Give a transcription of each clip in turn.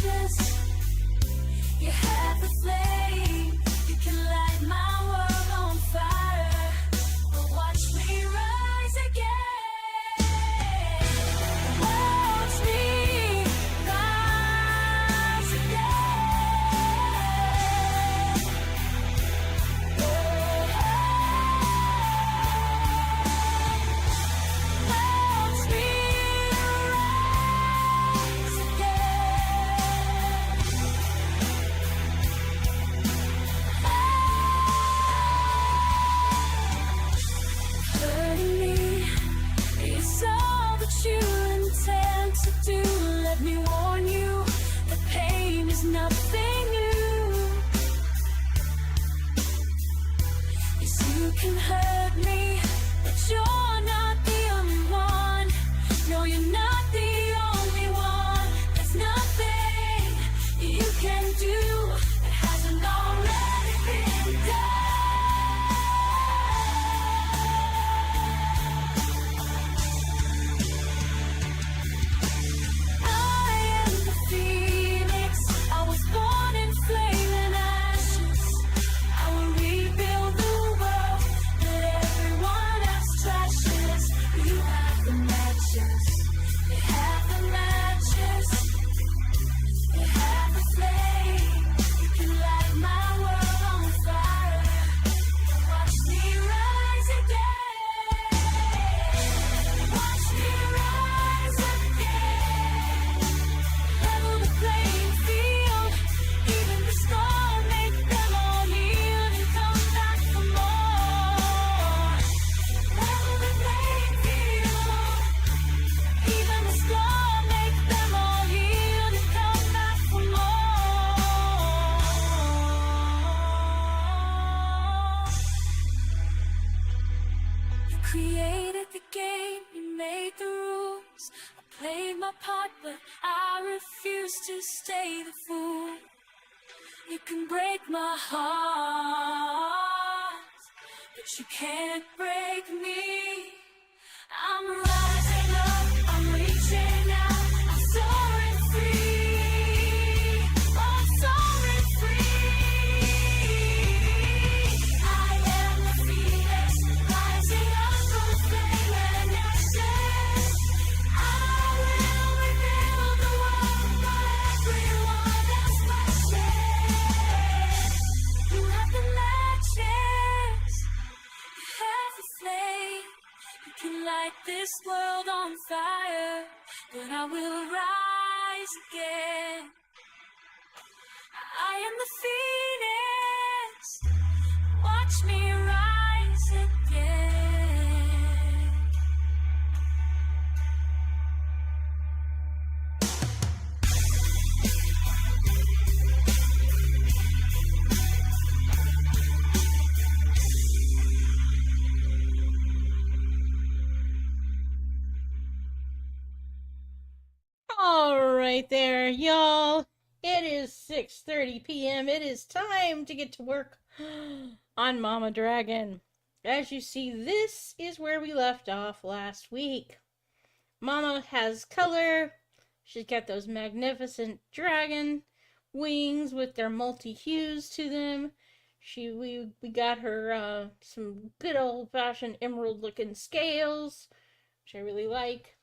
matches. You have the flame. You can light my world on fire. But watch me rise again. Watch me rise again. Watch me rise again. Hurting me is all that you intend to do. Let me warn you, the pain is nothing new. Yes, you can hurt me, but you're not the only one. No, you're not the only one. There's nothing you can do that hasn't already been done. I am the phoenix. I was born in flame and ashes. I will rebuild the world that everyone else trashes. You have the matches. You have the matches. You have the flame. You can light my world on fire. Watch me rise again. Watch me rise again. Level the playing field. Even the storm, make them all yield and come back for more. Level the playing field. Even the storm, make them all yield and come back for more. You created the game, you made the rules. I played my part, but I refuse to stay the fool. You can break my heart, but you can't break me. I'm rising up, I'm reaching out, I'm soaring free. I'm soaring free. I am the phoenix, rising up from flame and ashes. I will rebuild the world for everyone else matches. You have the matches. You have the flame. You can light this world on fire, but I will rise again. I am the phoenix. Watch me rise again. All right there, y'all. It is 6:30 p.m. It is time to get to work on Mama Dragon. As you see, this is where we left off last week. Mama has color. She's got those magnificent dragon wings with their multi-hues to them. We got her some good old-fashioned emerald-looking scales, which I really like.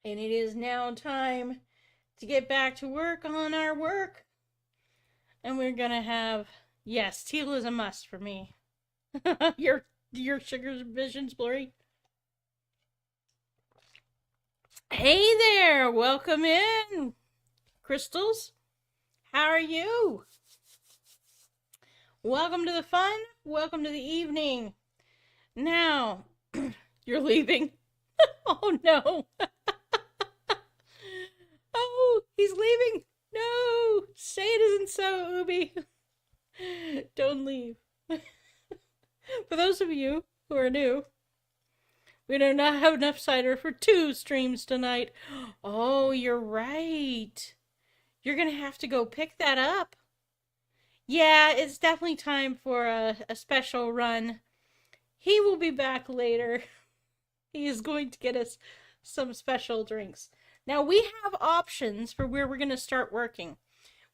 And it is now time to get back to work on our work. And we're gonna have, yes, teal is a must for me. your sugar's vision's blurry. Hey there, welcome in, Crystals. How are you? Welcome to the fun. Welcome to the evening. Now, you're leaving. Oh no. Oh, he's leaving. No, say it isn't so, Ubi. Don't leave. For those of you who are new, we do not have enough cider for 2 streams tonight. Oh, you're right. You're going to have to go pick that up. Yeah, it's definitely time for a special run. He will be back later. He is going to get us some special drinks. Now we have options for where we're going to start working.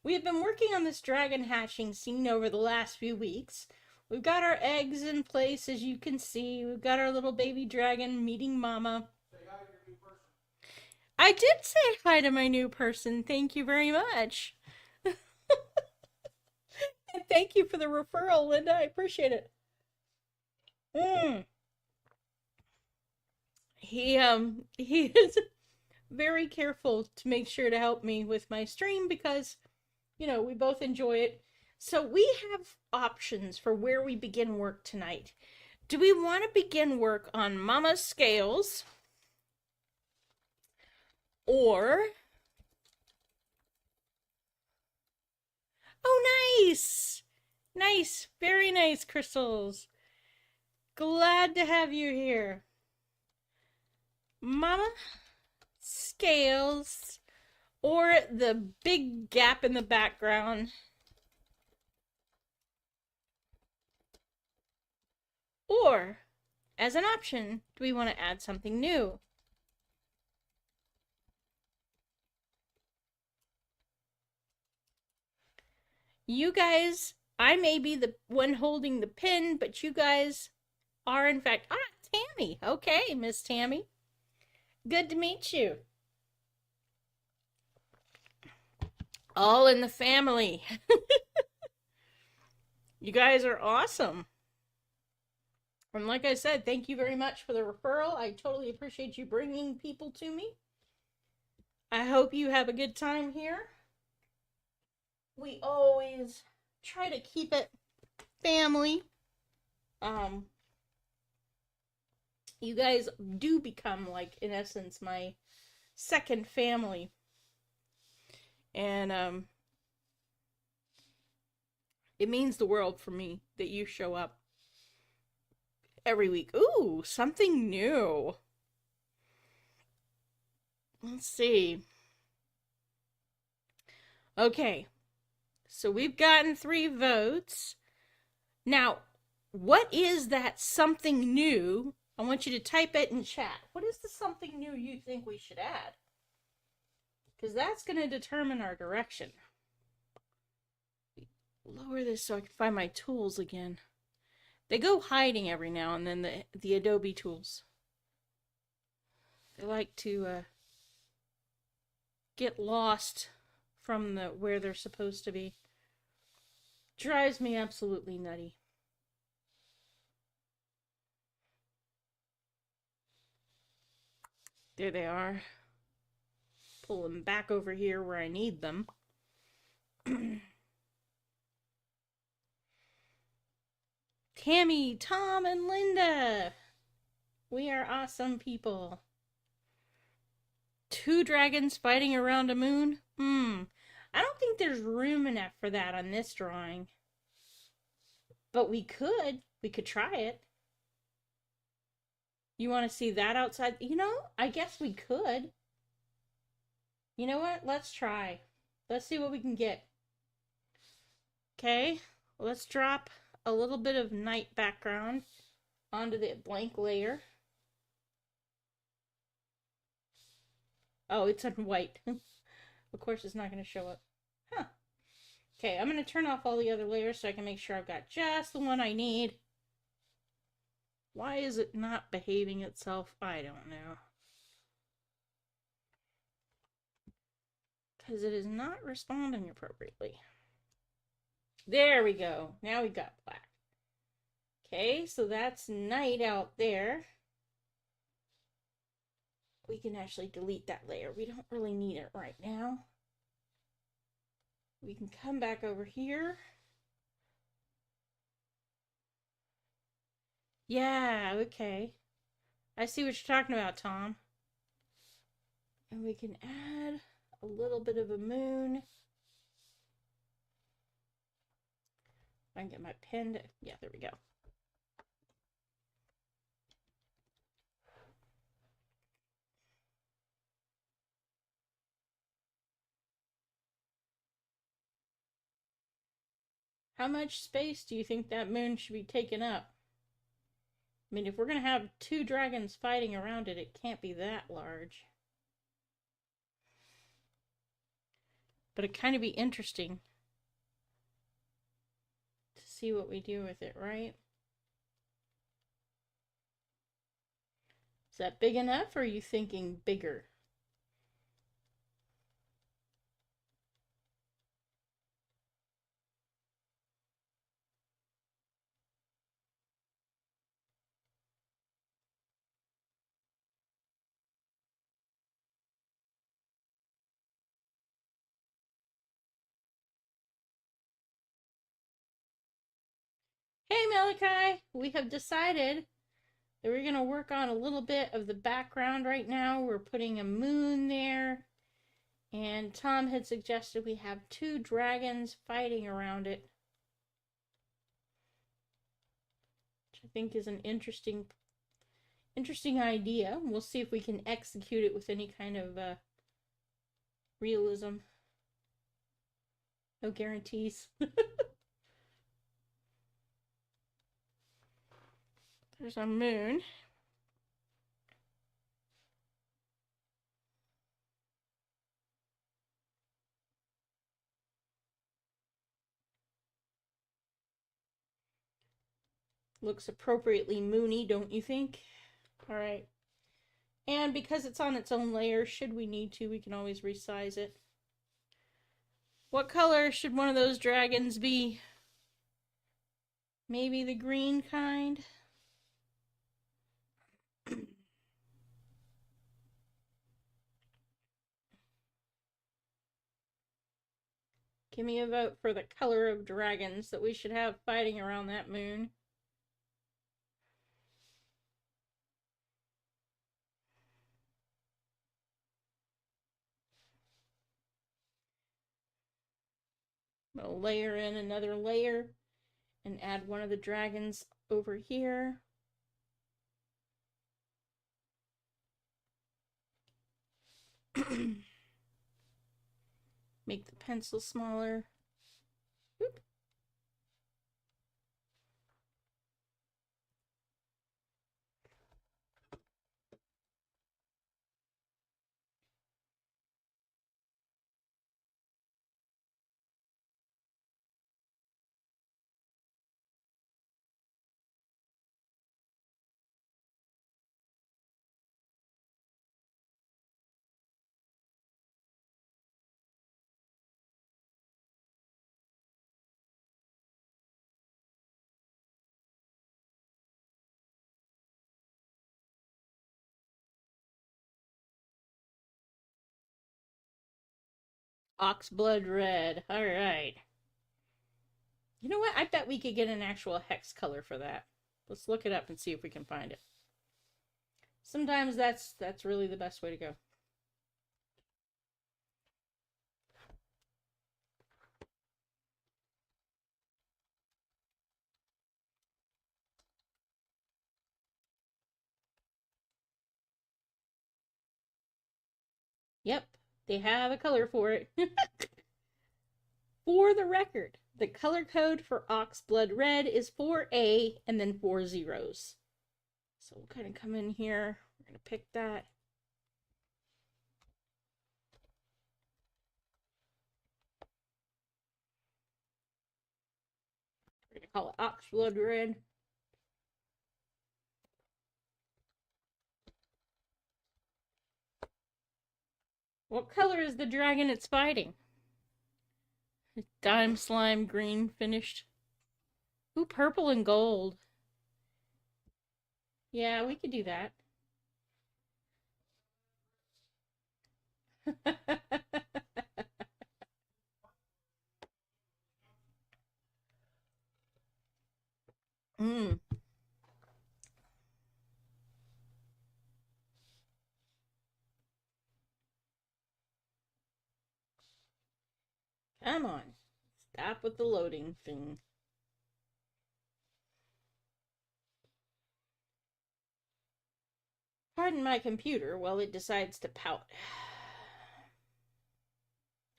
We have been working on this dragon hatching scene over the last few weeks. We've got our eggs in place, as you can see. We've got our little baby dragon meeting mama. Say hi to your new person. I did say hi to my new person. Thank you very much. And thank you for the referral, Linda. I appreciate it. He is very careful to make sure to help me with my stream because, you know, we both enjoy it. So we have options for where we begin work tonight. Do we want to begin work on Mama's scales? Or... Oh, nice! Nice. Very nice, Crystals. Glad to have you here. Mama scales, or the big gap in the background. Or, as an option, do we want to add something new? You guys, I may be the one holding the pin, but you guys are in fact... Ah, Tammy. Okay, Miss Tammy. Good to meet you. All in the family. You guys are awesome. And like I said, thank you very much for the referral. I totally appreciate you bringing people to me. I hope you have a good time here. We always try to keep it family. You guys do become, like, in essence, my second family. And it means the world for me that you show up every week. Ooh, something new. Let's see. Okay. So we've gotten 3 votes. Now, what is that something new? I want you to type it in chat. What is the something new you think we should add? Because that's going to determine our direction. Lower this so I can find my tools again. They go hiding every now and then, the Adobe tools. They like to get lost from where they're supposed to be. Drives me absolutely nutty. There they are. Pull them back over here where I need them. Tammy, Tom, and Linda. We are awesome people. 2 dragons fighting around a moon? I don't think there's room enough for that on this drawing. But we could. We could try it. You want to see that outside? You know, I guess we could. You know what? Let's try. Let's see what we can get. Okay, let's drop a little bit of night background onto the blank layer. Oh, it's on white. Of course, it's not going to show up. Huh. Okay, I'm going to turn off all the other layers so I can make sure I've got just the one I need. Why is it not behaving itself? I don't know. Because it is not responding appropriately. There we go. Now we got black. Okay, so that's night out there. We can actually delete that layer. We don't really need it right now. We can come back over here. Yeah, okay. I see what you're talking about, Tom. And we can add a little bit of a moon. I can get my pen to, yeah, there we go. How much space do you think that moon should be taking up? I mean, if we're going to have 2 dragons fighting around it, it can't be that large. But it'd kind of be interesting to see what we do with it, right? Is that big enough, or are you thinking bigger? Hey Malachi, we have decided that we're going to work on a little bit of the background right now. We're putting a moon there, and Tom had suggested we have two dragons fighting around it, which I think is an interesting idea. We'll see if we can execute it with any kind of realism. No guarantees. There's our moon. Looks appropriately moony, don't you think? All right. And because it's on its own layer, should we need to, we can always resize it. What color should one of those dragons be? Maybe the green kind? Give me a vote for the color of dragons that we should have fighting around that moon. I'll layer in another layer and add one of the dragons over here. Make the pencil smaller. Oop. Oxblood red. Alright. You know what? I bet we could get an actual hex color for that. Let's look it up and see if we can find it. Sometimes that's really the best way to go. Yep, they have a color for it. For the record, the color code for Oxblood Red is 4A and then 4 zeros. So we'll kind of come in here. We're going to pick that. We're going to call it Oxblood Red. What color is the dragon it's fighting? Dime slime green finished. Ooh, purple and gold. Yeah, we could do that. Mmm. Come on. Stop with the loading thing. Pardon my computer while it decides to pout.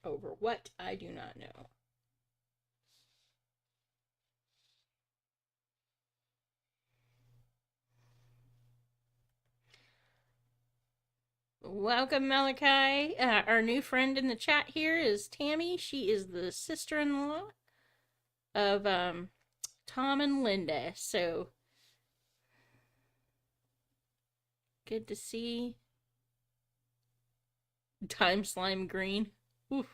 Over what, I do not know. Welcome, Malachi. Our new friend in the chat here is Tammy. She is the sister-in-law of Tom and Linda. So good to see. Time slime green. Oof.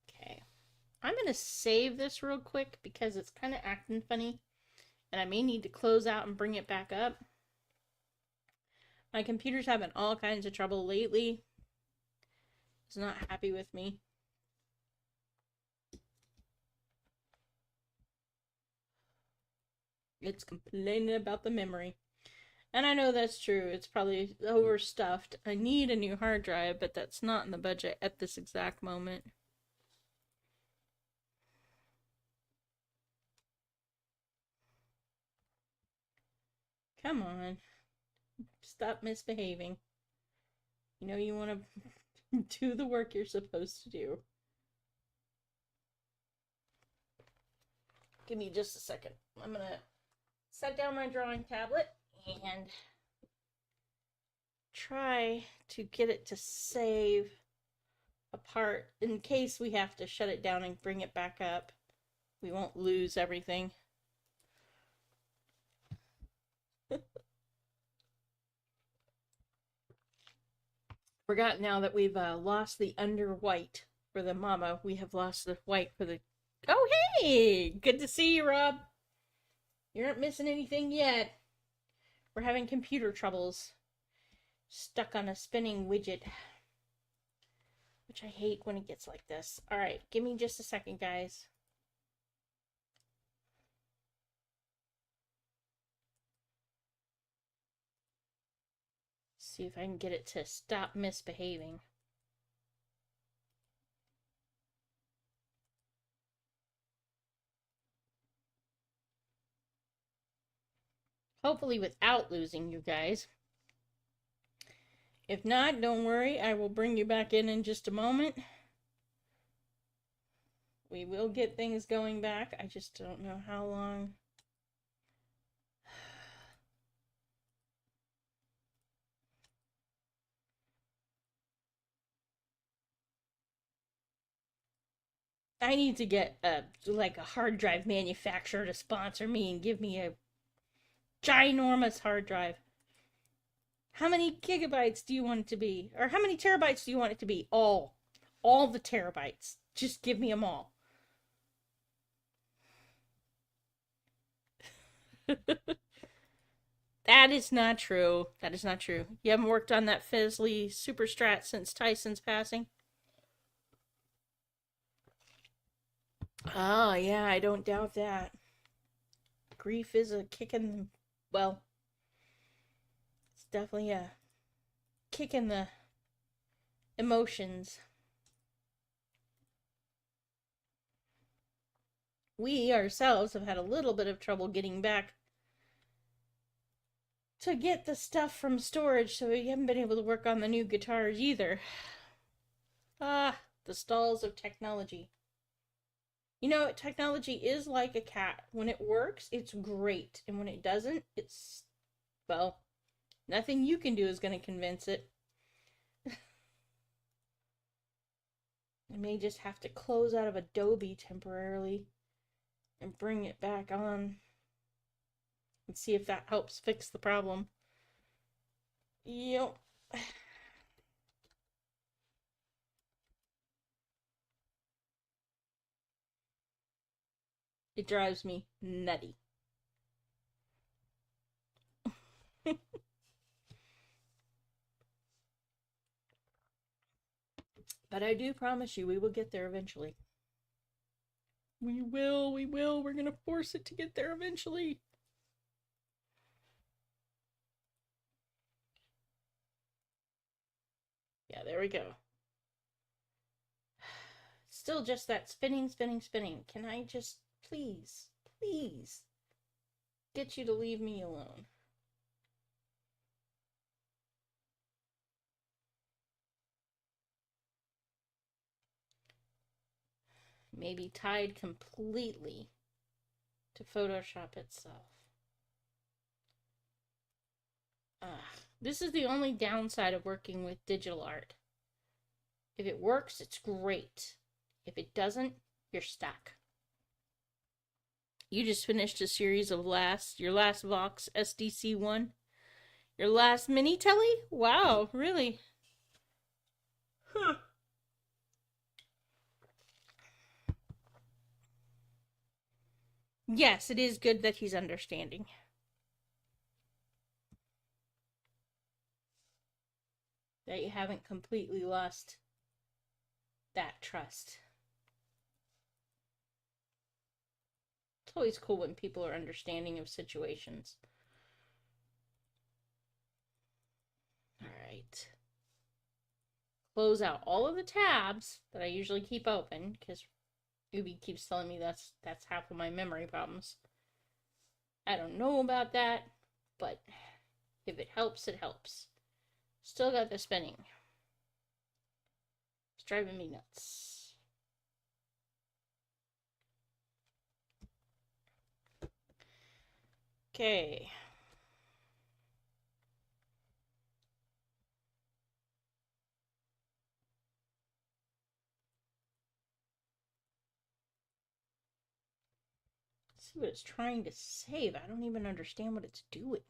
Okay. I'm going to save this real quick because it's kind of acting funny. And I may need to close out and bring it back up. My computer's having all kinds of trouble lately. It's not happy with me. It's complaining about the memory. And I know that's true. It's probably overstuffed. I need a new hard drive, but that's not in the budget at this exact moment. Come on. Stop misbehaving. You know you want to do the work you're supposed to do. Give me just a second. I'm going to set down my drawing tablet and try to get it to save a part in case we have to shut it down and bring it back up. We won't lose everything. Forgot now that we've lost the under white for the mama. We have lost the white for the... Oh, hey! Good to see you, Rob. You aren't missing anything yet. We're having computer troubles. Stuck on a spinning widget. Which I hate when it gets like this. Alright, give me just a second, guys. See if I can get it to stop misbehaving. Hopefully without losing you guys. If not, don't worry. I will bring you back in just a moment. We will get things going back. I just don't know how long. I need to get a hard drive manufacturer to sponsor me and give me a ginormous hard drive. How many gigabytes do you want it to be? Or how many terabytes do you want it to be? All the terabytes. Just give me them all. That is not true. That is not true. You haven't worked on that Fizzly Super Strat since Tyson's passing? Oh, yeah, I don't doubt that. Grief is a kick in the... Well, it's definitely a kick in the emotions. We ourselves have had a little bit of trouble getting back to get the stuff from storage, so we haven't been able to work on the new guitars either. Ah, the stalls of technology. You know, technology is like a cat. When it works, it's great. And when it doesn't, it's, well, nothing you can do is going to convince it. I may just have to close out of Adobe temporarily and bring it back on and see if that helps fix the problem. Yep. It drives me nutty. But I do promise you we will get there eventually. We will. We're gonna force it to get there eventually. Yeah, there we go. Still just that spinning. Can I just, please get you to leave me alone? Maybe tied completely to to Photoshop itself. This is the only downside of working with digital art. If it works, it's great. If it doesn't, you're stuck. You just finished a series of your last Vox SDC1. Your last mini telly? Wow, really? Huh. Yes, it is good that he's understanding. That you haven't completely lost that trust. It's always cool when people are understanding of situations. Alright. Close out all of the tabs that I usually keep open, because Ubi keeps telling me that's half of my memory problems. I don't know about that, but if it helps, it helps. Still got the spinning. It's driving me nuts. Okay. Let's see what it's trying to save. I don't even understand what it's doing.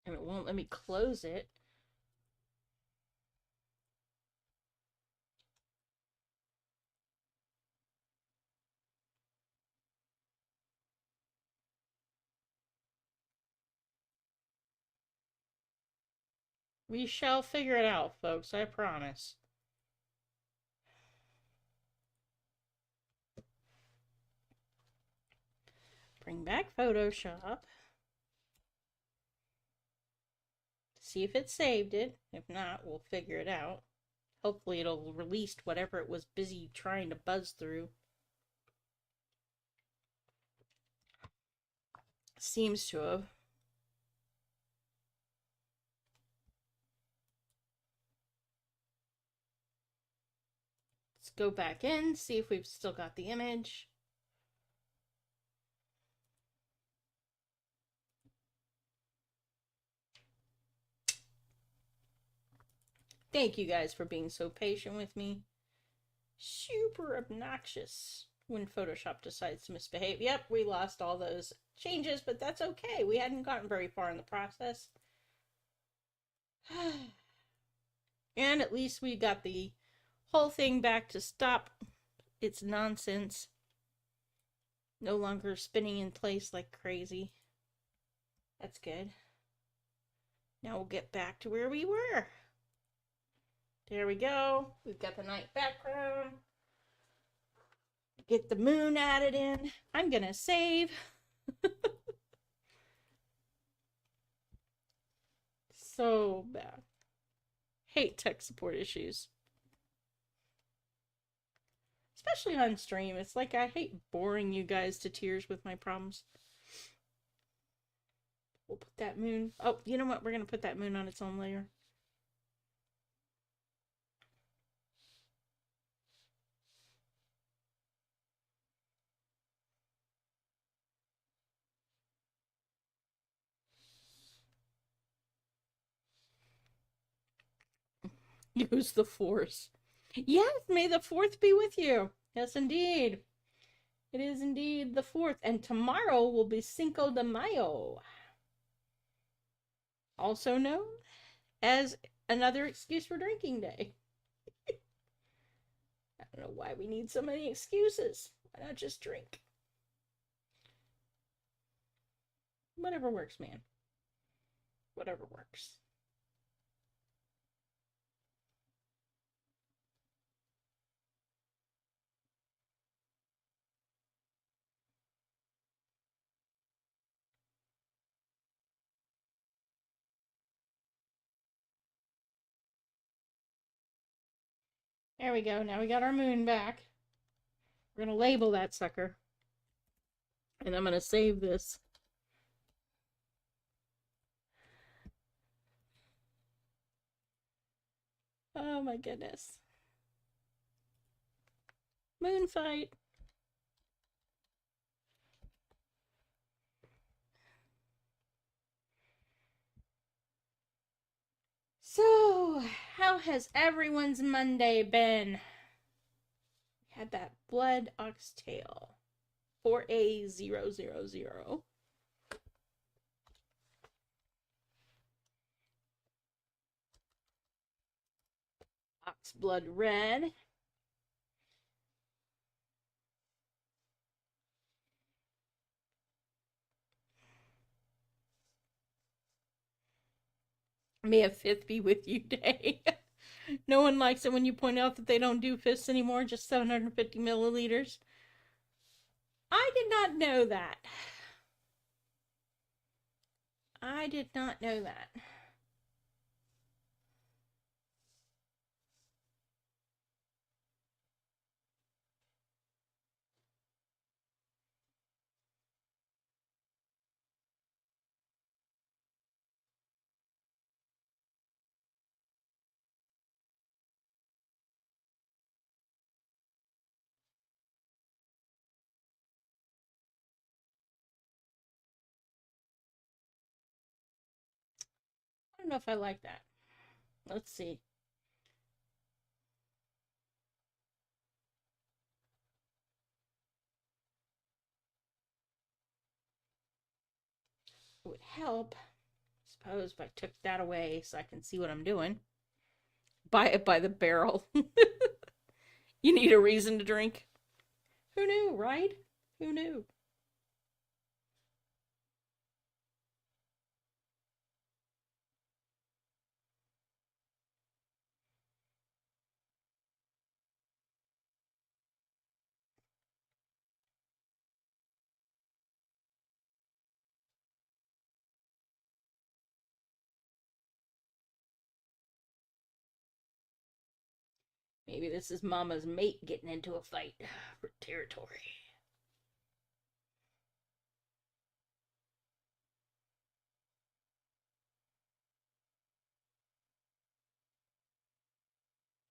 And it won't let me close it. We shall figure it out, folks, I promise. Bring back Photoshop. See if it saved it. If not, we'll figure it out. Hopefully it'll release whatever it was busy trying to buzz through. Seems to have. Let's go back in, see if we've still got the image. Thank you guys for being so patient with me. Super obnoxious when Photoshop decides to misbehave. Yep, we lost all those changes, but that's okay. We hadn't gotten very far in the process. And at least we got the whole thing back to stop its nonsense. No longer spinning in place like crazy. That's good. Now we'll get back to where we were. There we go. We've got the night background. Get the moon added in. I'm gonna save. So bad. Hate tech support issues. Especially on stream. It's like I hate boring you guys to tears with my problems. We'll put that moon. Oh, you know what? We're gonna put that moon on its own layer. Use the force. Yes, may the 4th be with you. Yes, indeed. It is indeed the 4th. And tomorrow will be Cinco de Mayo. Also known as another excuse for drinking day. I don't know why we need so many excuses. Why not just drink? Whatever works, man. Whatever works. There we go. Now we got our moon back. We're going to label that sucker. And I'm going to save this. Oh my goodness. Moon fight. So, how has everyone's Monday been? We had that blood oxtail. 4A000. Ox blood red. May a fifth be with you day. No one likes it when you point out that they don't do fifths anymore, just 750 milliliters. I did not know that. I did not know that. I don't know if I like that. Let's see. It would help, I suppose, if I took that away so I can see what I'm doing. Buy it by the barrel. You need a reason to drink. Who knew, right? Who knew? Maybe this is Mama's mate getting into a fight for territory.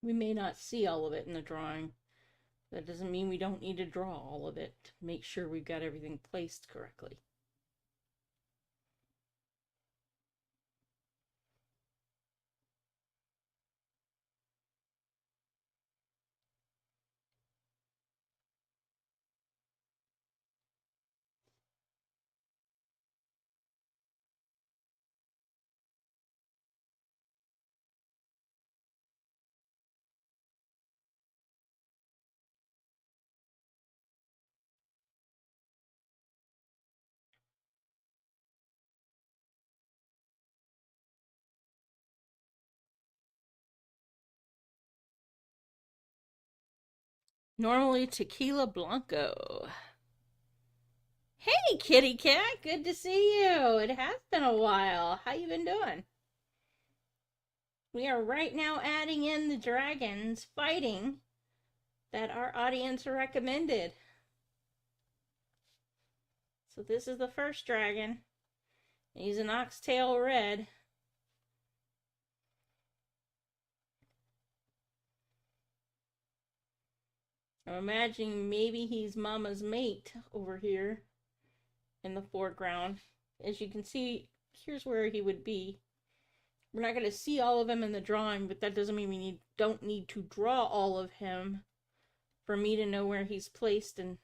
We may not see all of it in the drawing. That doesn't mean we don't need to draw all of it to make sure we've got everything placed correctly. Normally tequila blanco. Hey, kitty cat, good to see you. It has been a while. How you been doing? We are right now adding in the dragons fighting that our audience recommended. So this is the first dragon. He's an oxtail red. I'm imagining maybe he's Mama's mate over here in the foreground. As you can see, here's where he would be. We're not going to see all of him in the drawing, but that doesn't mean we don't need to draw all of him for me to know where he's placed and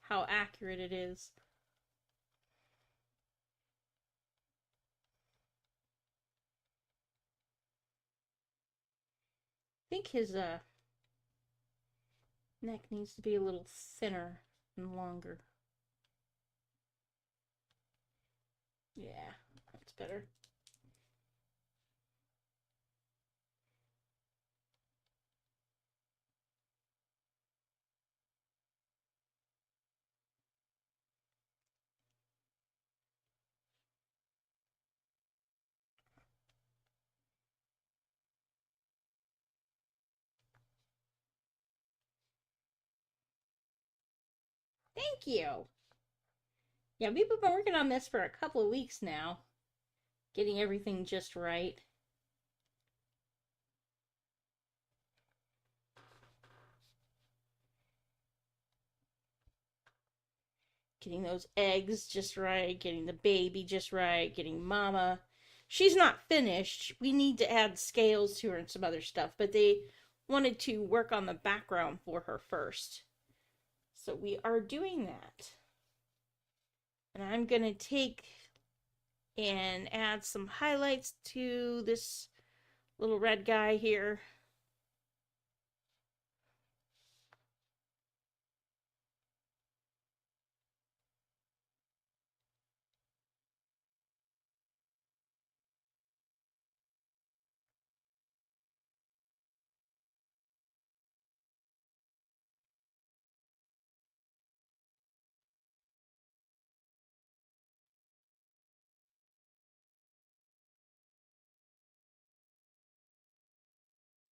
how accurate it is. I think his neck needs to be a little thinner and longer. Yeah, that's better. Thank you. Yeah, we've been working on this for a couple of weeks now, getting everything just right. Getting those eggs just right, getting the baby just right, getting mama. She's not finished. We need to add scales to her and some other stuff, but they wanted to work on the background for her first. So we are doing that. And I'm going to take and add some highlights to this little red guy here.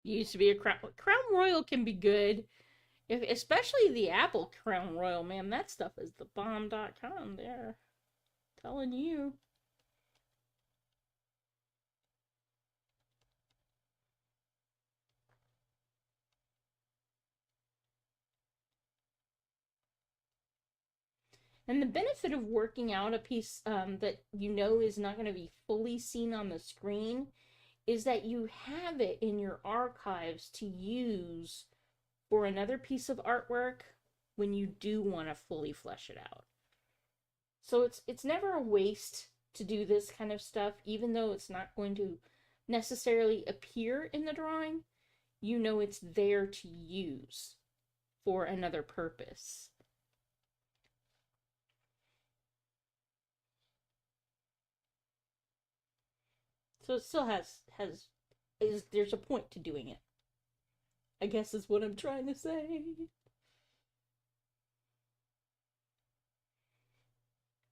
Used to be a Crown Royal can be good. Especially the Apple Crown Royal, man, that stuff is the bomb.com there. Telling you. And the benefit of working out a piece that you know is not going to be fully seen on the screen is that you have it in your archives to use for another piece of artwork when you do want to fully flesh it out. So it's never a waste to do this kind of stuff, even though it's not going to necessarily appear in the drawing. You know it's there to use for another purpose. So it still there's a point to doing it, I guess is what I'm trying to say.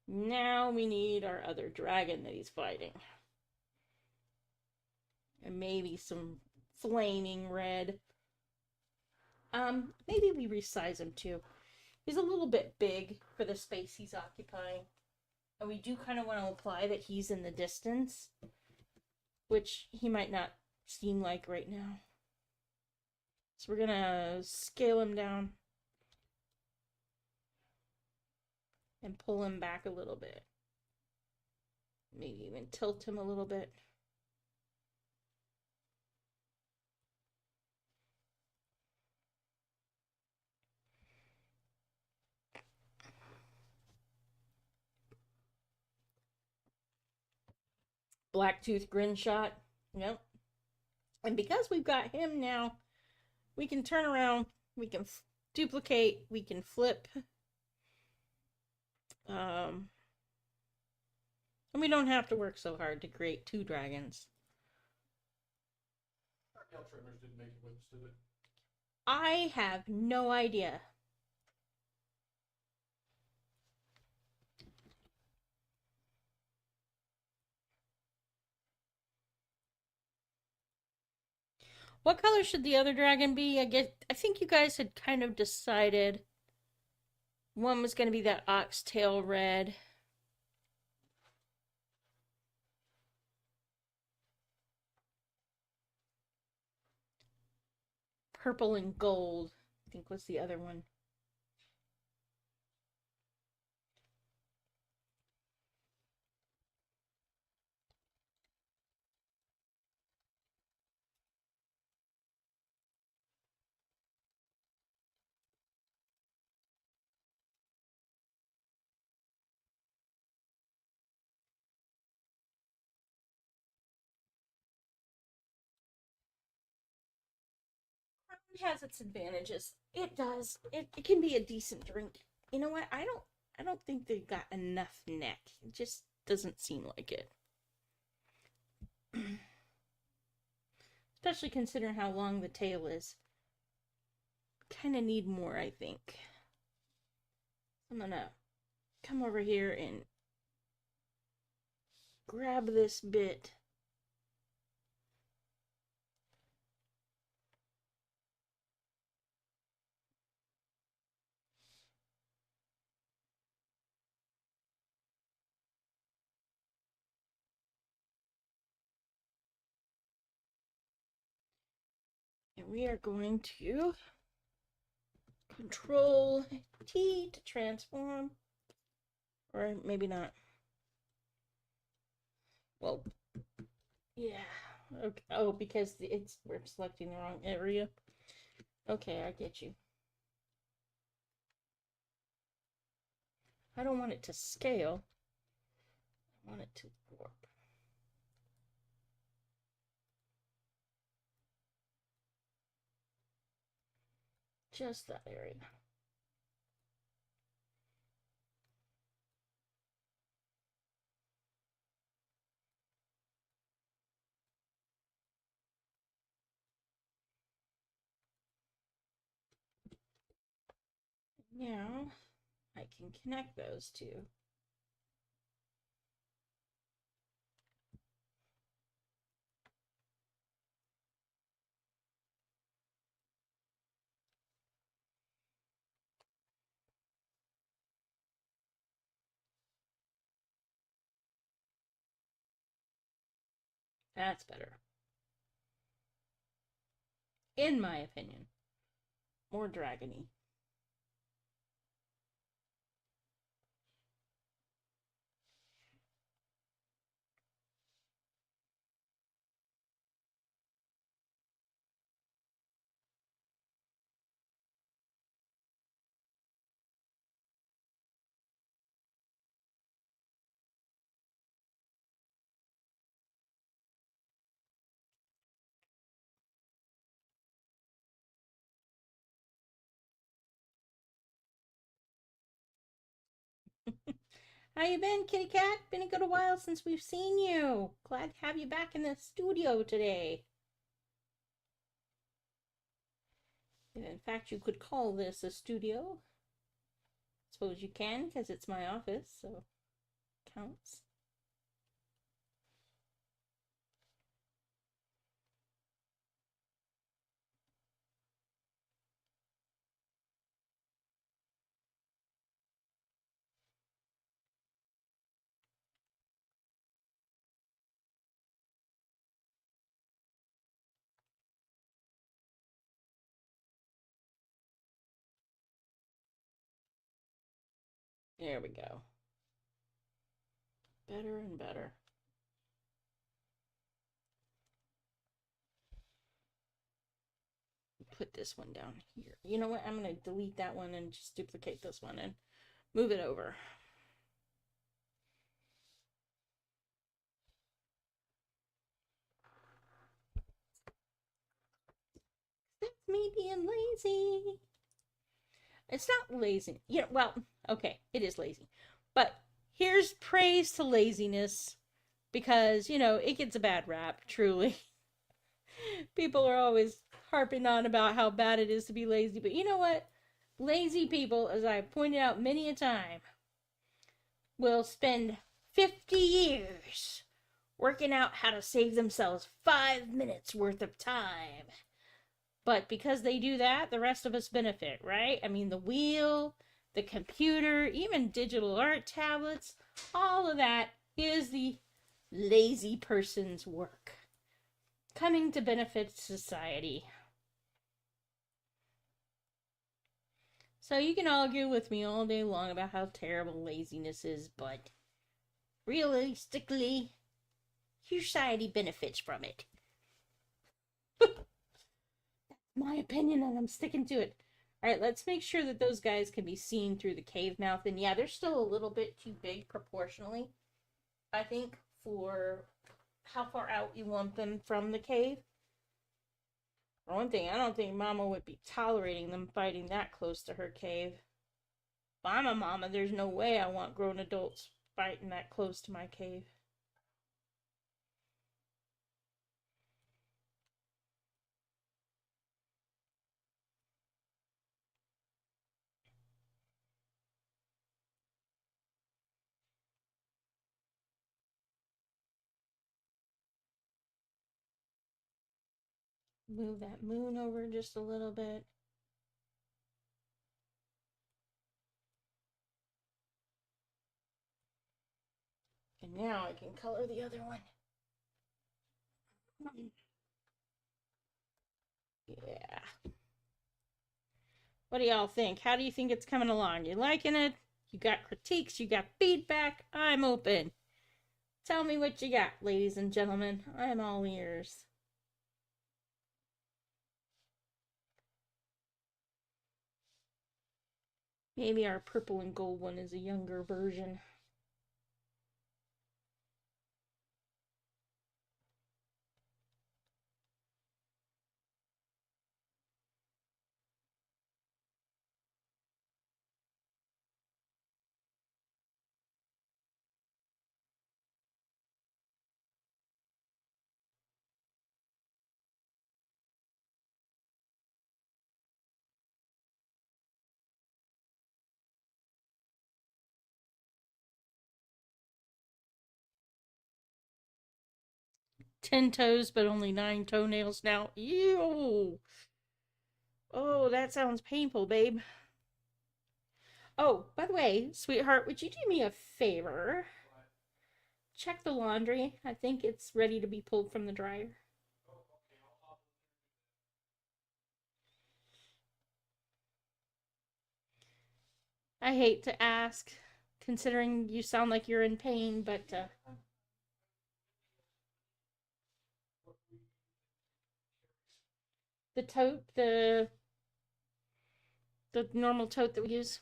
Now we need our other dragon that he's fighting. And maybe some flaming red. Maybe we resize him too. He's a little bit big for the space he's occupying. And we do kind of want to imply that he's in the distance, which he might not seem like right now. So we're gonna scale him down and pull him back a little bit. Maybe even tilt him a little bit. Blacktooth grin shot. Yep. And because we've got him now, we can turn around, we can duplicate, we can flip. And we don't have to work so hard to create two dragons. Our nail trimmers didn't make it with us, did it? I have no idea. What color should the other dragon be? I think you guys had kind of decided one was going to be that oxtail red. Purple and gold, I think was the other one. It has its advantages. It does. It can be a decent drink. You know what? I don't think they've got enough neck. It just doesn't seem like it. Especially considering how long the tail is. Kind of need more, I think. I'm gonna come over here and grab this bit. And we are going to Control T to transform. Or maybe not. Well, yeah. Okay. Oh, because we're selecting the wrong area. Okay, I get you. I don't want it to scale. I want it to warp. Just that area. Now, I can connect those two. That's better. In my opinion. More dragony. How you been, kitty cat? Been a good while since we've seen you. Glad to have you back in the studio today. In fact, you could call this a studio. Suppose you can, because it's my office, so counts. There we go. Better and better. Put this one down here. You know what? I'm going to delete that one and just duplicate this one and move it over. That's me being lazy. It's not lazy. Yeah, well, okay, it is lazy. But here's praise to laziness because, it gets a bad rap, truly. People are always harping on about how bad it is to be lazy. But you know what? Lazy people, as I pointed out many a time, will spend 50 years working out how to save themselves 5 minutes worth of time. But because they do that, the rest of us benefit, right? I mean, the wheel, the computer, even digital art tablets, all of that is the lazy person's work. Coming to benefit society. So you can argue with me all day long about how terrible laziness is, but realistically, society benefits from it. My opinion, and I'm sticking to it. Alright, let's make sure that those guys can be seen through the cave mouth. And yeah, they're still a little bit too big proportionally, I think, for how far out you want them from the cave. For one thing, I don't think Mama would be tolerating them fighting that close to her cave. If I'm a mama, there's no way I want grown adults fighting that close to my cave. Move that moon over just a little bit. And now I can color the other one. Yeah. What do y'all think? How do you think it's coming along? You liking it? You got critiques? You got feedback? I'm open. Tell me what you got, ladies and gentlemen. I'm all ears. Maybe our purple and gold one is a younger version. Ten toes, but only 9 toenails now. Ew. Oh, that sounds painful, babe. Oh, by the way, sweetheart, would you do me a favor? Check the laundry. I think it's ready to be pulled from the dryer. I hate to ask, considering you sound like you're in pain, but the tote, the normal tote that we use.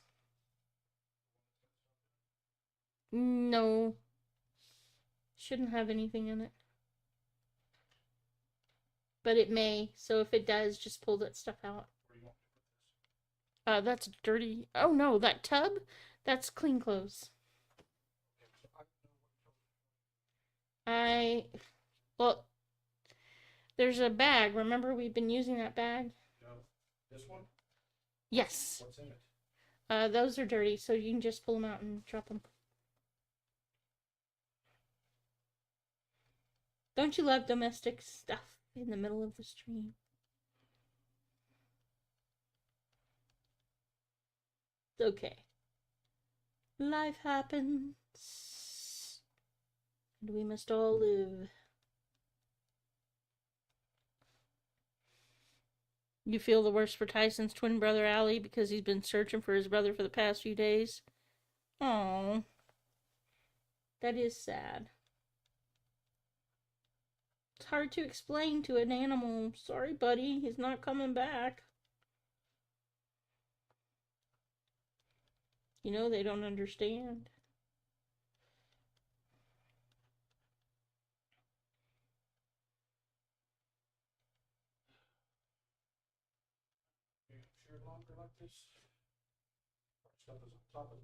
No, shouldn't have anything in it. But it may, so if it does, just pull that stuff out. That's dirty. Oh no, that tub? That's clean clothes. Well, there's a bag. Remember we've been using that bag? No. This one? Yes. What's in it? Those are dirty, so you can just pull them out and drop them. Don't you love domestic stuff in the middle of the stream? It's okay. Life happens. And we must all live. You feel the worst for Tyson's twin brother, Allie, because he's been searching for his brother for the past few days? Oh, that is sad. It's hard to explain to an animal. Sorry, buddy, he's not coming back. You know, they don't understand. You sure longer like this? Stuff is on top of it.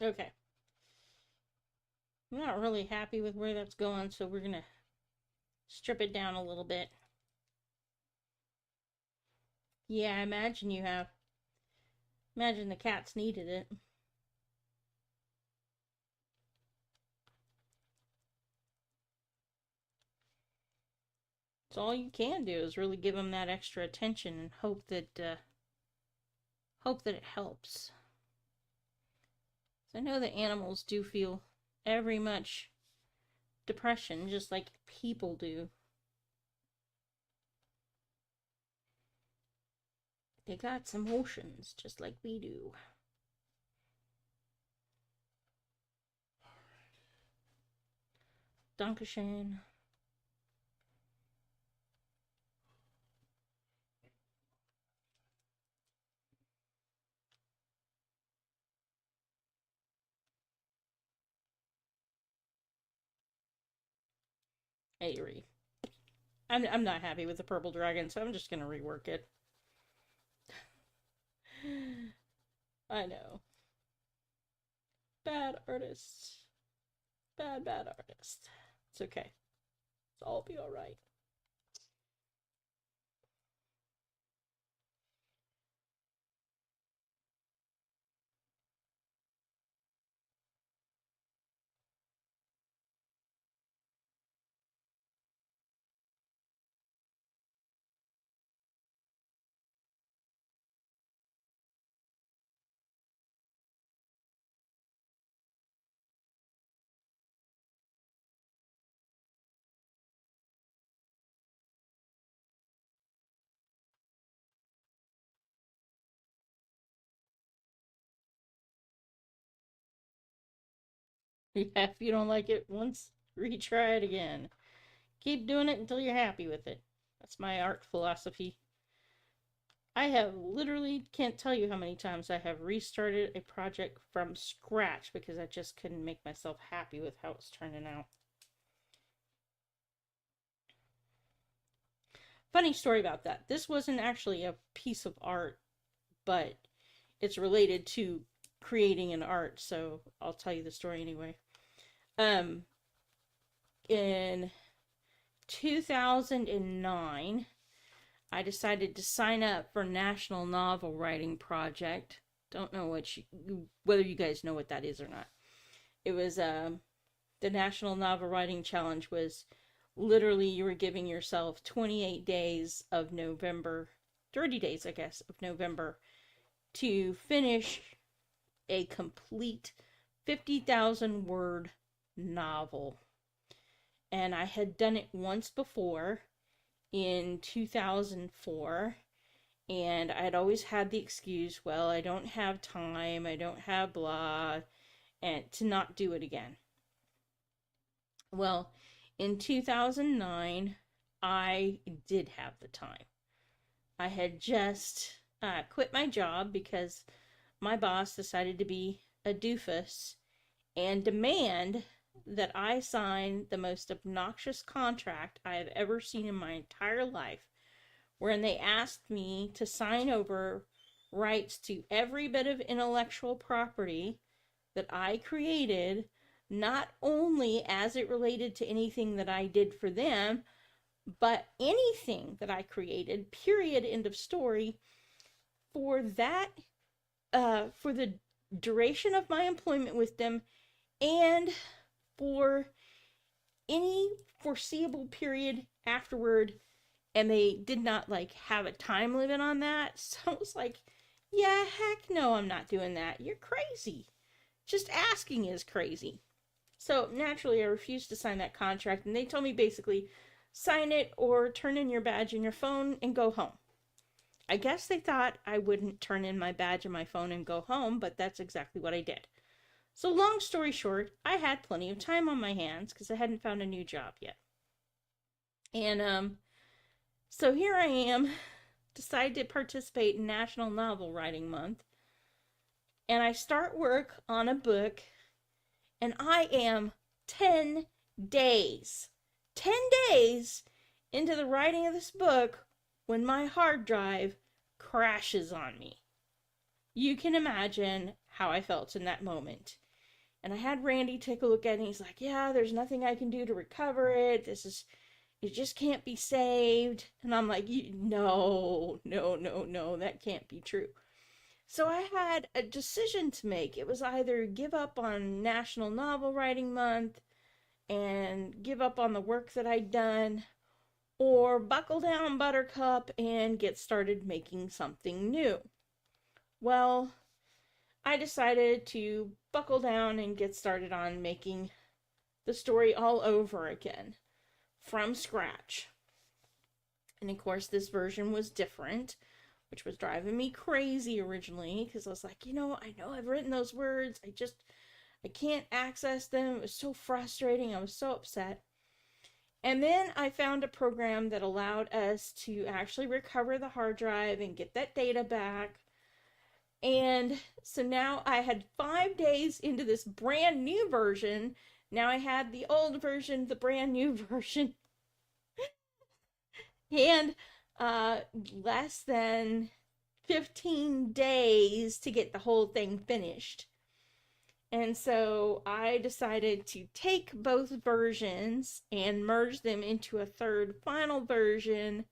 Okay. I'm not really happy with where that's going, so we're gonna strip it down a little bit. Yeah, I imagine you have. Imagine the cats needed it. So all you can do is really give them that extra attention and hope that it helps. So I know that animals do feel every much depression, just like people do. They got some emotions, just like we do. Dankeschön. Hey, Ree. I'm not happy with the purple dragon, so I'm just gonna rework it. I know. Bad artist. Bad artist. It's okay. It's all be alright. Yeah, if you don't like it once, retry it again. Keep doing it until you're happy with it. That's my art philosophy. I have literally can't tell you how many times I have restarted a project from scratch because I just couldn't make myself happy with how it's turning out. Funny story about that. This wasn't actually a piece of art, but it's related to creating an art, so I'll tell you the story anyway. In 2009, I decided to sign up for National Novel Writing Project. Don't know whether you guys know what that is or not. It was the National Novel Writing Challenge was literally you were giving yourself 28 days of November, 30 days, I guess, of November to finish a complete 50,000 word novel. And I had done it once before in 2004, and I'd always had the excuse, well, I don't have time, I don't have blah, and to not do it again. Well, in 2009, I did have the time. I had just quit my job because my boss decided to be a doofus and demand that I sign the most obnoxious contract I have ever seen in my entire life, wherein they asked me to sign over rights to every bit of intellectual property that I created, not only as it related to anything that I did for them, but anything that I created, period, end of story, for that, for the duration of my employment with them and for any foreseeable period afterward. And they did not like have a time limit on that. So I was like, yeah, heck no, I'm not doing that. You're crazy. Just asking is crazy. So naturally, I refused to sign that contract, and they told me basically, sign it or turn in your badge and your phone and go home. I guess they thought I wouldn't turn in my badge and my phone and go home, but that's exactly what I did. So long story short, I had plenty of time on my hands because I hadn't found a new job yet. And so here I am, decided to participate in National Novel Writing Month, and I start work on a book, and I am 10 days, 10 days into the writing of this book when my hard drive crashes on me. You can imagine how I felt in that moment. And I had Randy take a look at it, and he's like, yeah, there's nothing I can do to recover it. It just can't be saved. And I'm like, no, that can't be true. So I had a decision to make. It was either give up on National Novel Writing Month and give up on the work that I'd done, or buckle down, Buttercup, and get started making something new. Well, I decided to buckle down and get started on making the story all over again from scratch. And of course, this version was different, which was driving me crazy originally because I was like, I know I've written those words. I can't access them. It was so frustrating. I was so upset. And then I found a program that allowed us to actually recover the hard drive and get that data back. And so now I had 5 days into this brand new version. Now I had the old version, the brand new version. and less than 15 days to get the whole thing finished. And so I decided to take both versions and merge them into a third final version.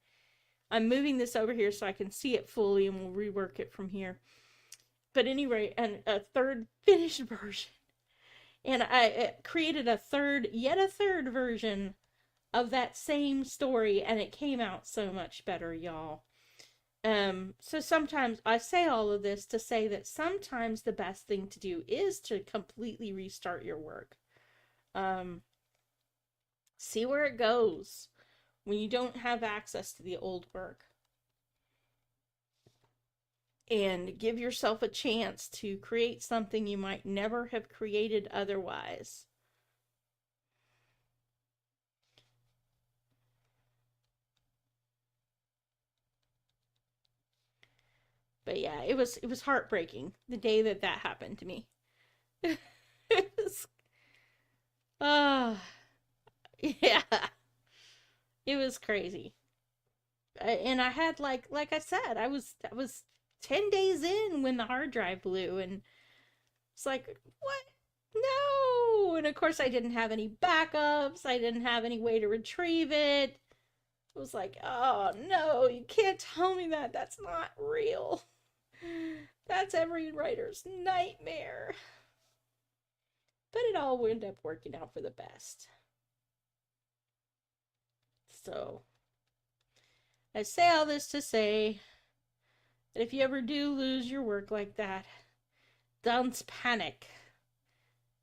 I'm moving this over here so I can see it fully, and we'll rework it from here. But anyway, a third finished version. And I created yet a third version of that same story, and it came out so much better, y'all. So sometimes I say all of this to say that sometimes the best thing to do is to completely restart your work. See where it goes when you don't have access to the old work. And give yourself a chance to create something you might never have created otherwise. But yeah, it was heartbreaking the day that happened to me. It was, uh, yeah, it was crazy. And I had like I said, I was 10 days in when the hard drive blew, and it's like, what? No. And of course I didn't have any backups. I didn't have any way to retrieve it. It was like, oh no, you can't tell me that. That's not real. That's every writer's nightmare. But it all wound up working out for the best. So, I say all this to say that if you ever do lose your work like that, don't panic.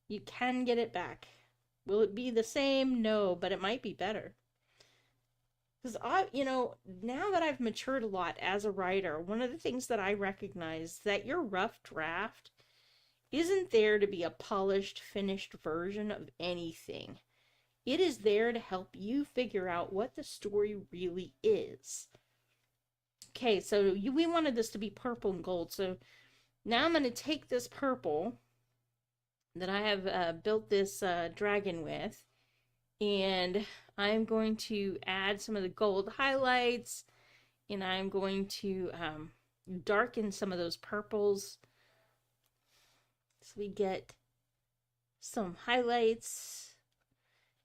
You can get it back. Will it be the same? No, but it might be better. Because now that I've matured a lot as a writer, one of the things that I recognize is that your rough draft isn't there to be a polished, finished version of anything. It is there to help you figure out what the story really is. Okay, so we wanted this to be purple and gold, so now I'm going to take this purple that I have built this dragon with, and I'm going to add some of the gold highlights, and I'm going to darken some of those purples so we get some highlights.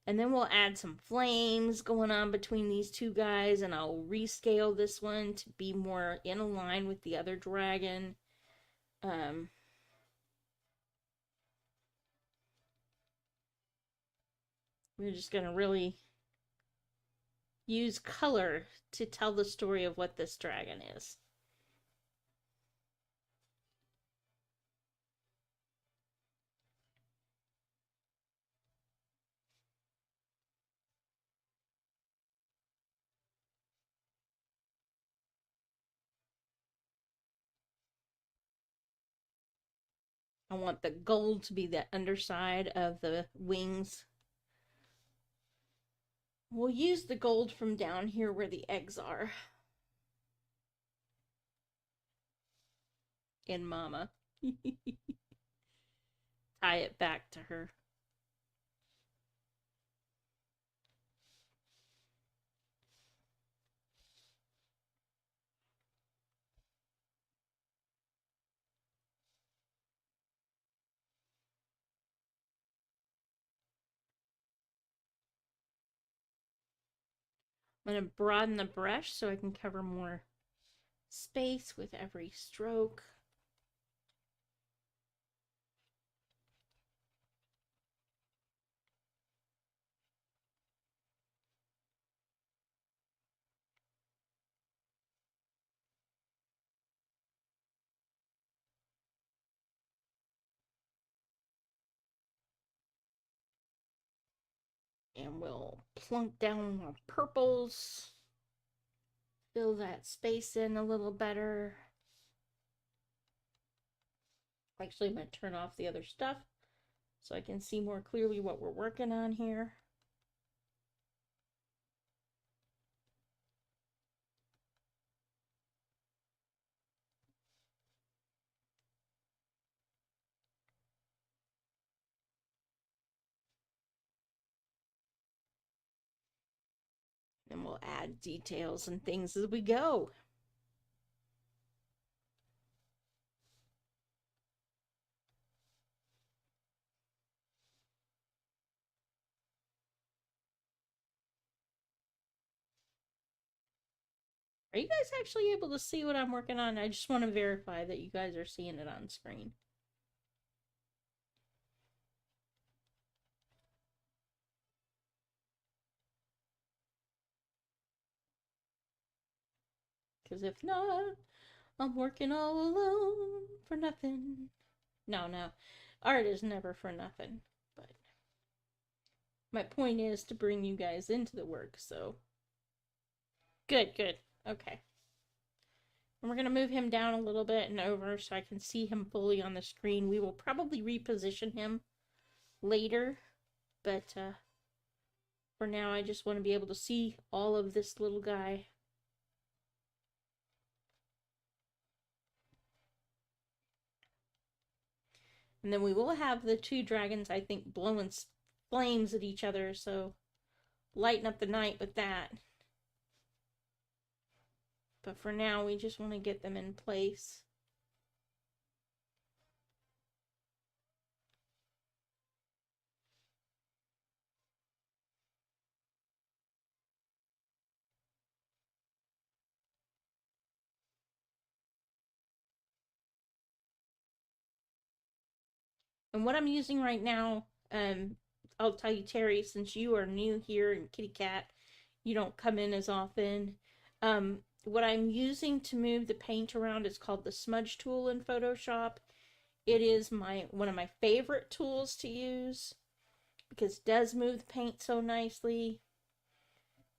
And then we'll add some flames going on between these two guys, and I'll rescale this one to be more in line with the other dragon. We're just going to really use color to tell the story of what this dragon is. I want the gold to be the underside of the wings. We'll use the gold from down here where the eggs are. And Mama. Tie it back to her. I'm going to broaden the brush so I can cover more space with every stroke. And we'll plunk down our purples. Fill that space in a little better. Actually, I'm going to turn off the other stuff so I can see more clearly what we're working on here. And we'll add details and things as we go. Are you guys actually able to see what I'm working on? I just want to verify that you guys are seeing it on screen. Because if not, I'm working all alone for nothing. No. Art is never for nothing. But my point is to bring you guys into the work, so. Good. Okay. And we're going to move him down a little bit and over so I can see him fully on the screen. We will probably reposition him later, but for now I just want to be able to see all of this little guy. And then we will have the two dragons, I think, blowing flames at each other, so lighten up the night with that. But for now, we just want to get them in place. And what I'm using right now, I'll tell you, Terry, since you are new here, and Kitty Cat, you don't come in as often. What I'm using to move the paint around is called the smudge tool in Photoshop. It is one of my favorite tools to use because it does move the paint so nicely.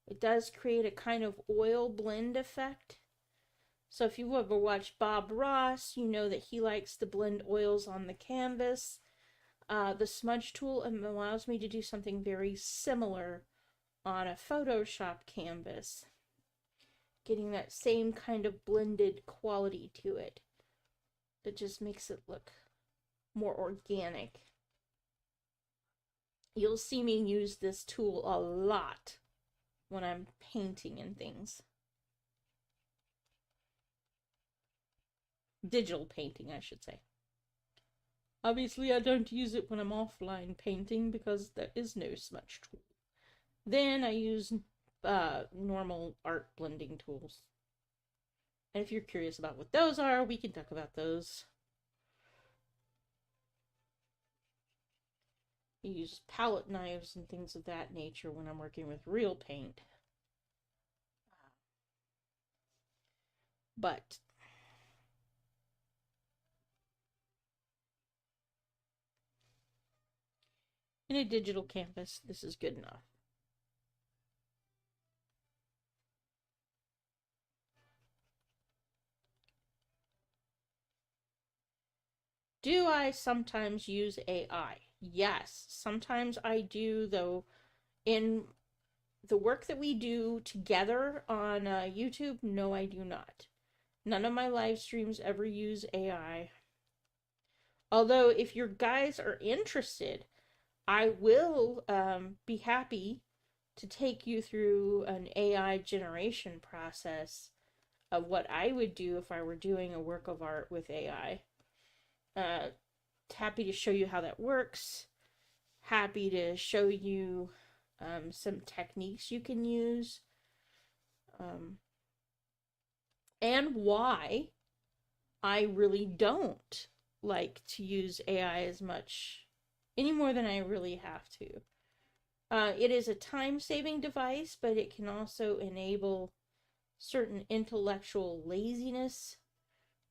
It does create a kind of oil blend effect. So if you ever watch Bob Ross, you know that he likes to blend oils on the canvas. The smudge tool allows me to do something very similar on a Photoshop canvas, getting that same kind of blended quality to it. That just makes it look more organic. You'll see me use this tool a lot when I'm painting and things. Digital painting, I should say. Obviously, I don't use it when I'm offline painting because there is no smudge tool. Then I use normal art blending tools. And if you're curious about what those are, we can talk about those. I use palette knives and things of that nature when I'm working with real paint. But in a digital canvas, this is good enough. Do I sometimes use AI? Yes, sometimes I do, though in the work that we do together on YouTube, no, I do not. None of my live streams ever use AI. Although, if your guys are interested, I will be happy to take you through an AI generation process of what I would do if I were doing a work of art with AI. Happy to show you how that works. Happy to show you some techniques you can use. And why I really don't like to use AI as much, any more than I really have to. It is a time-saving device, but it can also enable certain intellectual laziness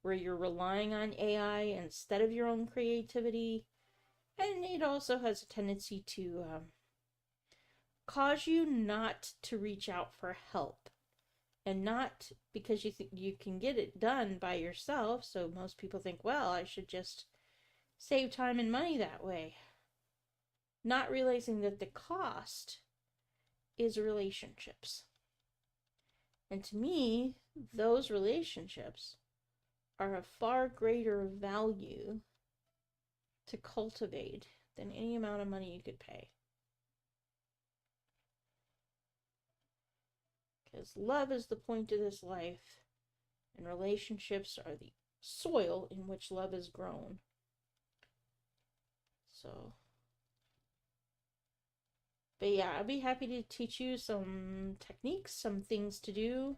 where you're relying on AI instead of your own creativity. And it also has a tendency to cause you not to reach out for help. And not because you think you can get it done by yourself. So most people think, well, I should just save time and money that way. Not realizing that the cost is relationships. And to me, those relationships are of far greater value to cultivate than any amount of money you could pay. Because love is the point of this life, and relationships are the soil in which love is grown. So, but yeah, I'll be happy to teach you some techniques, some things to do,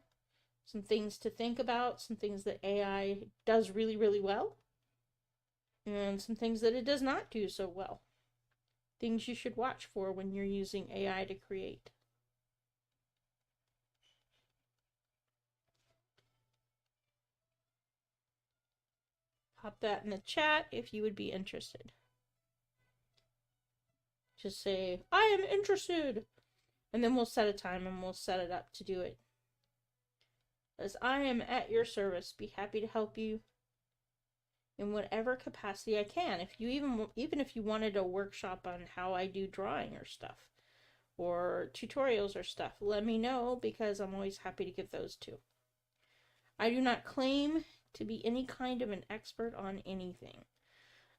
some things to think about, some things that AI does really, really well, and some things that it does not do so well. Things you should watch for when you're using AI to create. Pop that in the chat if you would be interested. Just say, I am interested. And then we'll set a time and we'll set it up to do it. As I am at your service, be happy to help you in whatever capacity I can. If you even if you wanted a workshop on how I do drawing or stuff, or tutorials or stuff, let me know, because I'm always happy to give those too. I do not claim to be any kind of an expert on anything.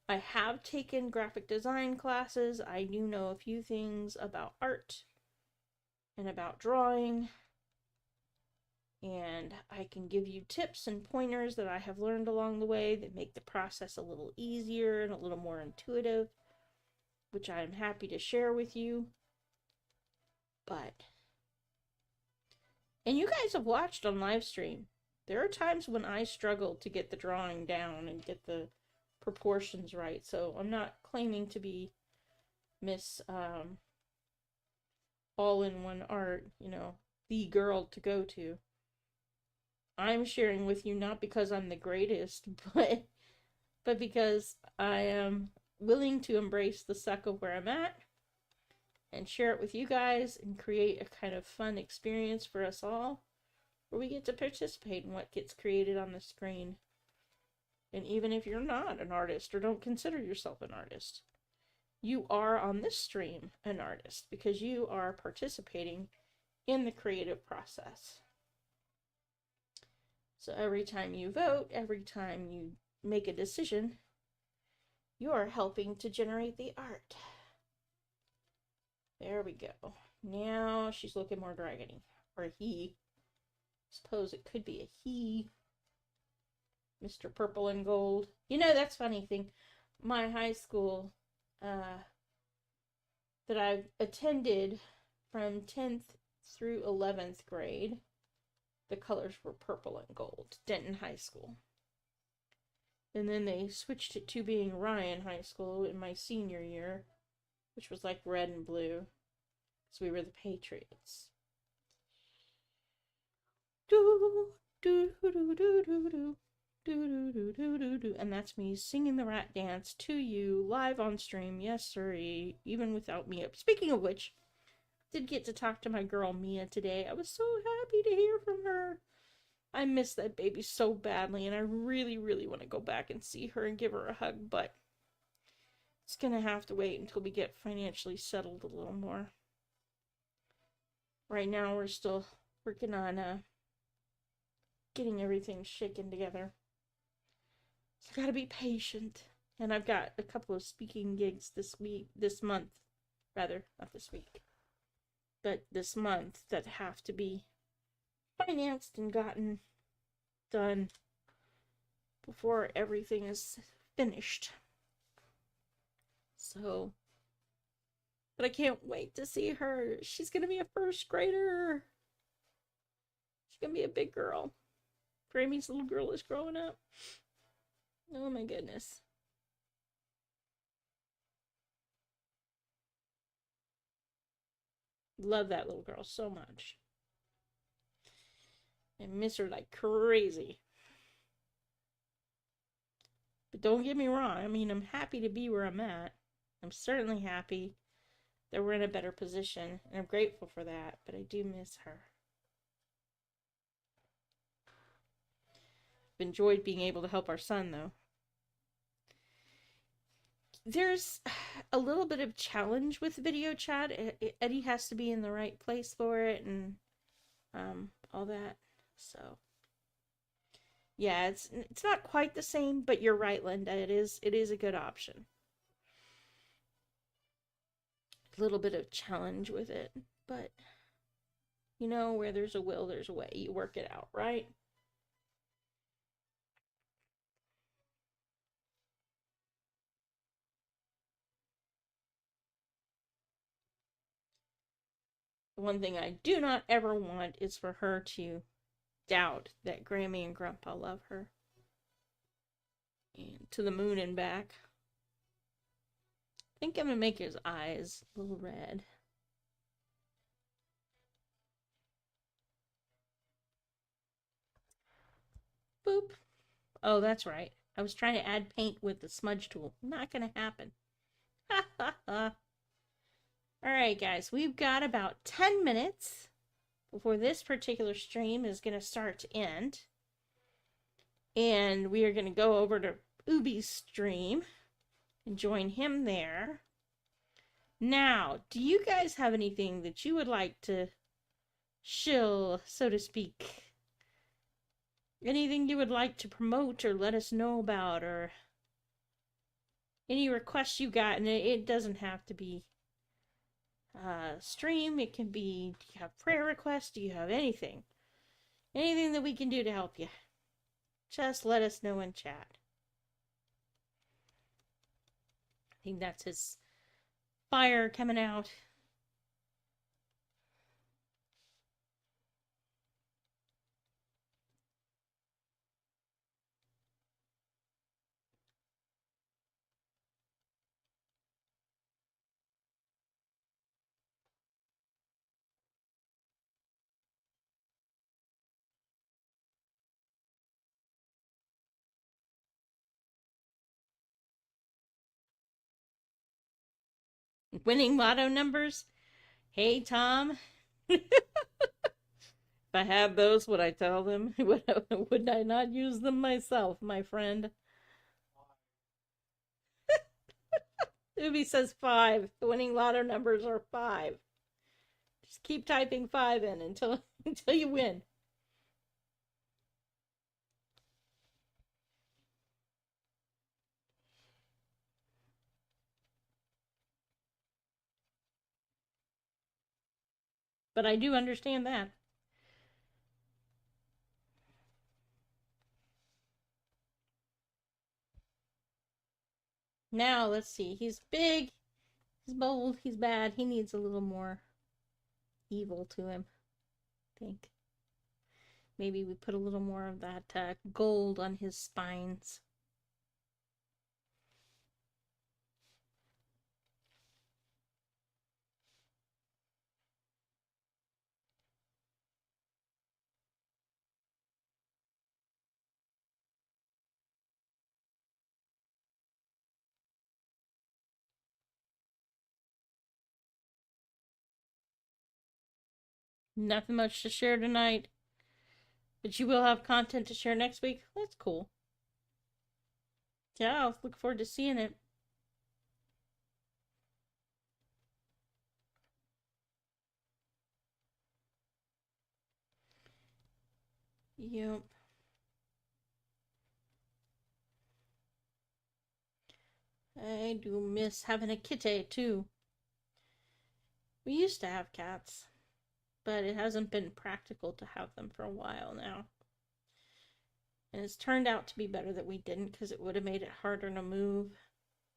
I have taken graphic design classes. I do know a few things about art and about drawing, and I can give you tips and pointers that I have learned along the way that make the process a little easier and a little more intuitive, which I am happy to share with you. And you guys have watched on live stream. There are times when I struggle to get the drawing down and get the proportions right, so I'm not claiming to be Miss all-in-one art, the girl to go to. I'm sharing with you not because I'm the greatest, but because I am willing to embrace the suck of where I'm at and share it with you guys and create a kind of fun experience for us all, where we get to participate in what gets created on the screen. And even if you're not an artist or don't consider yourself an artist, you are on this stream an artist, because you are participating in the creative process. So every time you vote, every time you make a decision, you are helping to generate the art. There we go. Now she's looking more dragony. Or he. Suppose it could be a he. Mr. Purple and Gold. That's a funny thing. My high school that I've attended from 10th through 11th grade, the colors were purple and gold. Denton High School. And then they switched it to being Ryan High School in my senior year, which was like red and blue, because we were the Patriots. Do do do do do do do do do do do, and that's me singing the rat dance to you live on stream. Yes, sirree, even without me up. Speaking of which, did get to talk to my girl Mia today. I was so happy to hear from her. I miss that baby so badly, and I really, really want to go back and see her and give her a hug, but it's gonna have to wait until we get financially settled a little more. Right now, we're still working on getting everything shaken together. So gotta be patient. And I've got a couple of speaking gigs this month, not this week, but this month, that have to be financed and gotten done before everything is finished. So, but I can't wait to see her. She's gonna be a first grader. She's gonna be a big girl. Grammy's little girl is growing up. Oh my goodness. Love that little girl so much. I miss her like crazy. But don't get me wrong. I mean, I'm happy to be where I'm at. I'm certainly happy that we're in a better position, and I'm grateful for that, but I do miss her. I've enjoyed being able to help our son, though. There's a little bit of challenge with video chat. Eddie has to be in the right place for it, and all that. So yeah, it's not quite the same, but you're right, Linda. It is a good option. A little bit of challenge with it, but You know, where there's a will, there's a way. You work it out, right? The one thing I do not ever want is for her to doubt that Grammy and Grandpa love her. And to the moon and back. I think I'm going to make his eyes a little red. Boop. Oh, that's right. I was trying to add paint with the smudge tool. Not going to happen. Ha ha ha. Alright, guys. We've got about 10 minutes before this particular stream is going to start to end. And we are going to go over to Ubi's stream and join him there. Now, do you guys have anything that you would like to shill, so to speak? Anything you would like to promote or let us know about, or any requests you got? And it doesn't have to be stream. It can be, do you have prayer requests? Do you have anything? Anything that we can do to help you? Just let us know in chat. I think that's his fire coming out. Winning lotto numbers? Hey, Tom. If I had those, would I tell them? Would I not use them myself, my friend? Ubi says 5. The winning lotto numbers are 5. Just keep typing 5 in until you win. But I do understand that. Now, let's see. He's big, he's bold, he's bad. He needs a little more evil to him, I think. Maybe we put a little more of that gold on his spines. Nothing much to share tonight. But you will have content to share next week. That's cool. Yeah, I'll look forward to seeing it. Yep. I do miss having a kitty, too. We used to have cats, but it hasn't been practical to have them for a while now. And it's turned out to be better that we didn't, because it would have made it harder to move.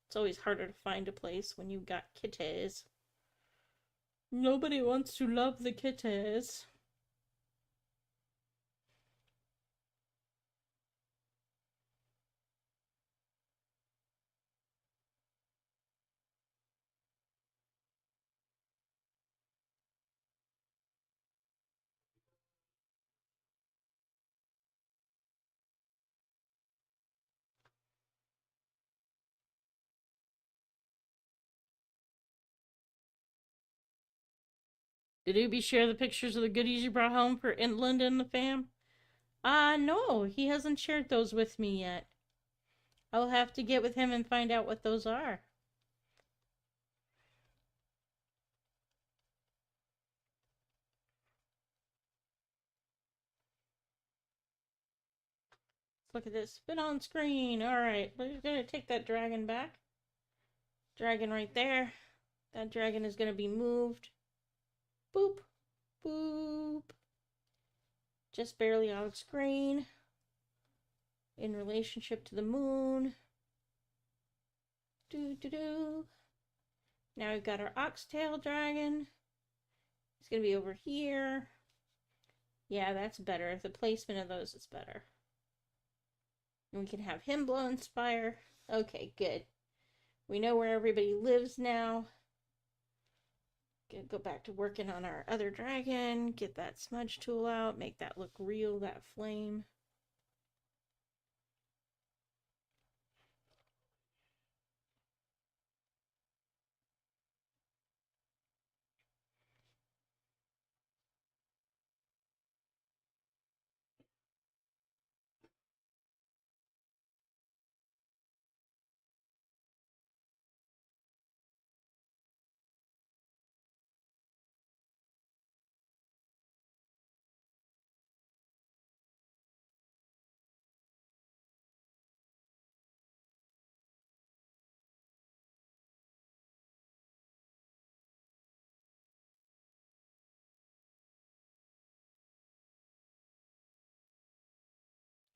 It's always harder to find a place when you've got kitties. Nobody wants to love the kitties. Did Ubi share the pictures of the goodies you brought home for Linda and the fam? No, he hasn't shared those with me yet. I'll have to get with him and find out what those are. Look at this. Spin on screen. Alright, we're going to take that dragon back. Dragon right there. That dragon is going to be moved. Boop. Boop. Just barely off screen. In relationship to the moon. Do. Now we've got our oxtail dragon. It's going to be over here. Yeah, that's better. The placement of those is better. And we can have him blow inspire. Okay, good. We know where everybody lives now. Gonna go back to working on our other dragon. Get that smudge tool out. Make that look real, that flame.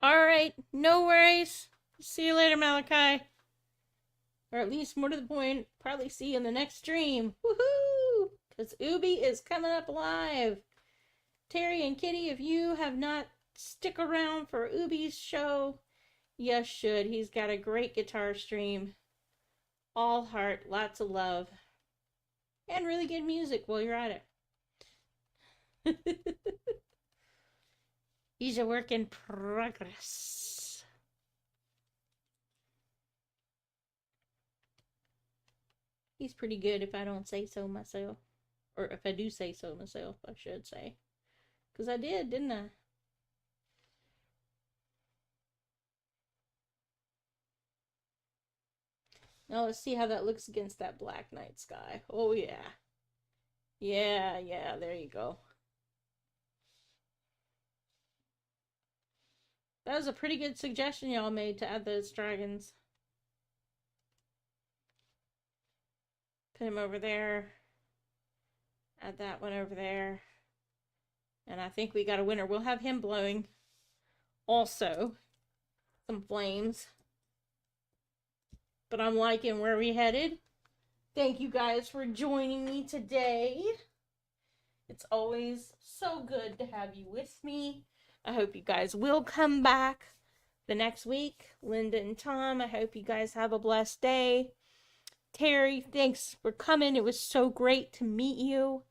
Alright, no worries. See you later, Malachi. Or at least, more to the point, probably see you in the next stream. Woohoo! Because Ubi is coming up live. Terry and Kitty, if you have not stick around for Ubi's show, you should. He's got a great guitar stream. All heart, lots of love. And really good music while you're at it. He's a work in progress. He's pretty good if I don't say so myself. Or if I do say so myself, I should say. Because I did, didn't I? Now let's see how that looks against that black night sky. Oh yeah. Yeah, there you go. That was a pretty good suggestion y'all made to add those dragons. Put him over there. Add that one over there. And I think we got a winner. We'll have him blowing also some flames. But I'm liking where we headed. Thank you guys for joining me today. It's always so good to have you with me. I hope you guys will come back the next week. Linda and Tom, I hope you guys have a blessed day. Terry, thanks for coming. It was so great to meet you.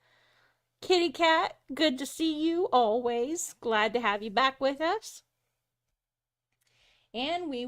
Kitty Cat, good to see you always. Glad to have you back with us. And we will